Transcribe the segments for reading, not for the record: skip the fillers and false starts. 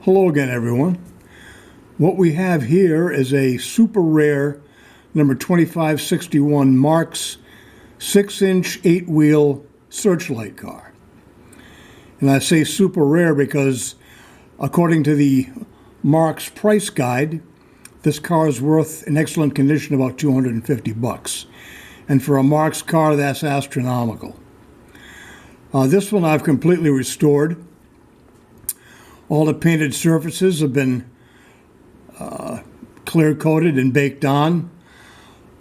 Hello again, everyone. What we have here is a super rare number 2561 Marx 6-inch 8-wheel searchlight car. And I say super rare because according to the Marx price guide, this car is worth in excellent condition about $250. And for a Marx car, that's astronomical. This one I've completely restored. All the painted surfaces have been clear-coated and baked on.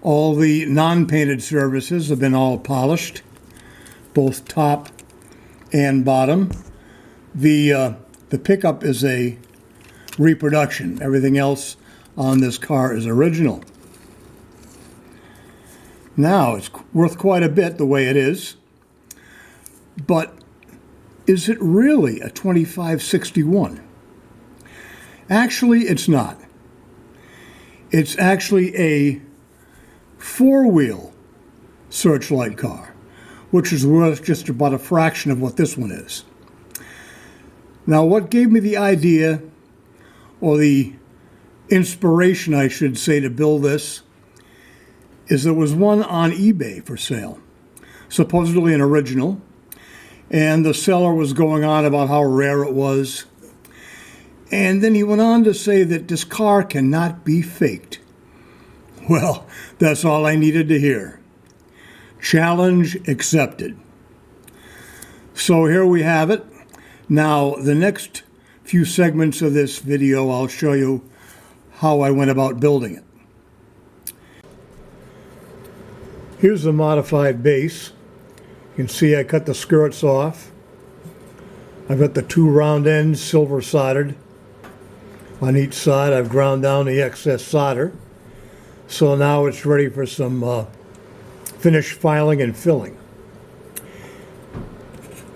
All the non-painted surfaces have been all polished, both top and bottom. The pickup is a reproduction. Everything else on this car is original. Now, it's worth quite a bit the way it is, but is it really a 2561? Actually, it's not. It's actually a four-wheel searchlight car, which is worth just about a fraction of what this one is. Now, what gave me the idea, or the inspiration, I should say, to build this, is there was one on eBay for sale, supposedly an original. And the seller was going on about how rare it was. And then he went on to say that this car cannot be faked. Well, that's all I needed to hear. Challenge accepted. So here we have it. Now, the next few segments of this video, I'll show you how I went about building it. Here's the modified base. You can see I cut the skirts off. I've got the two round ends silver soldered. On each side I've ground down the excess solder. So now it's ready for some finish filing and filling.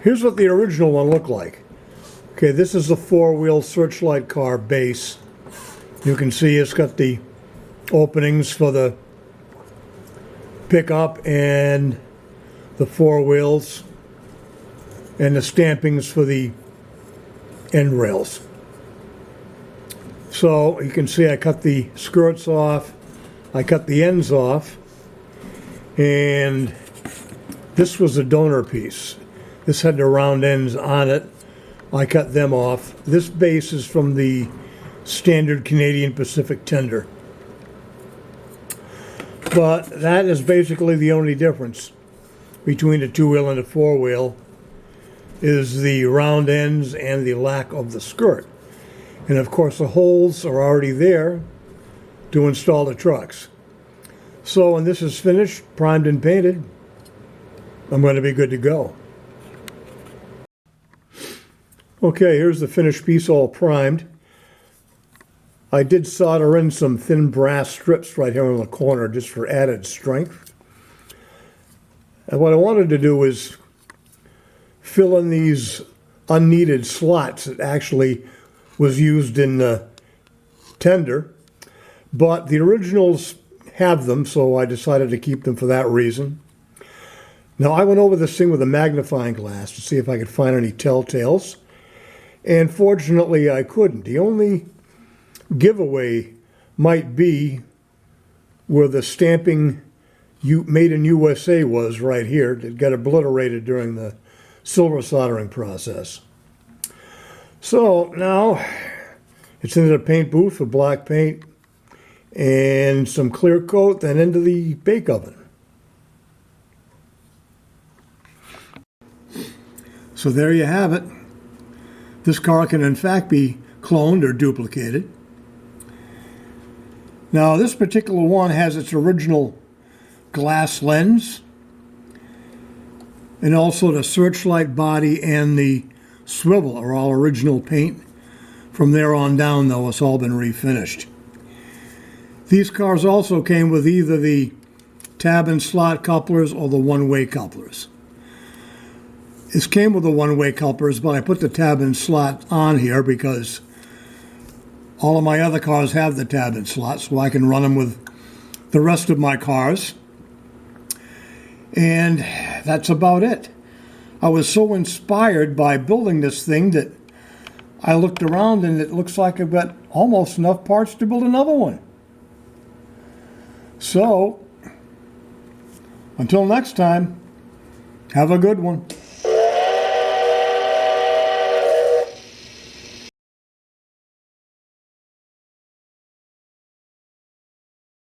Here's what the original one looked like. Okay, this is the four-wheel searchlight car base. You can see it's got the openings for the pickup and the four wheels, and the stampings for the end rails. So you can see I cut the skirts off, I cut the ends off, and this was a donor piece. This had the round ends on it. I cut them off. This base is from the standard Canadian Pacific tender. But that is basically the only difference between the two-wheel and the four-wheel, is the round ends and the lack of the skirt. And of course the holes are already there to install the trucks. So when this is finished, primed and painted, I'm going to be good to go. Okay, here's the finished piece all primed. I did solder in some thin brass strips right here in the corner just for added strength. And what I wanted to do was fill in these unneeded slots that actually was used in the tender. But the originals have them, so I decided to keep them for that reason. Now, I went over this thing with a magnifying glass to see if I could find any telltales. And fortunately, I couldn't. The only giveaway might be where the stamping made in USA was right here. It got obliterated during the silver soldering process. So now it's into the paint booth with black paint and some clear coat, then into the bake oven. So there you have it. This car can in fact be cloned or duplicated. Now this particular one has its original glass lens, and also the searchlight body and the swivel are all original paint. From there on down, though, it's all been refinished. These cars also came with either the tab and slot couplers or the one-way couplers. This came with the one-way couplers, but I put the tab and slot on here because all of my other cars have the tab and slot, so I can run them with the rest of my cars. And that's about it. I was so inspired by building this thing that I looked around and it looks like I've got almost enough parts to build another one. So, until next time, have a good one.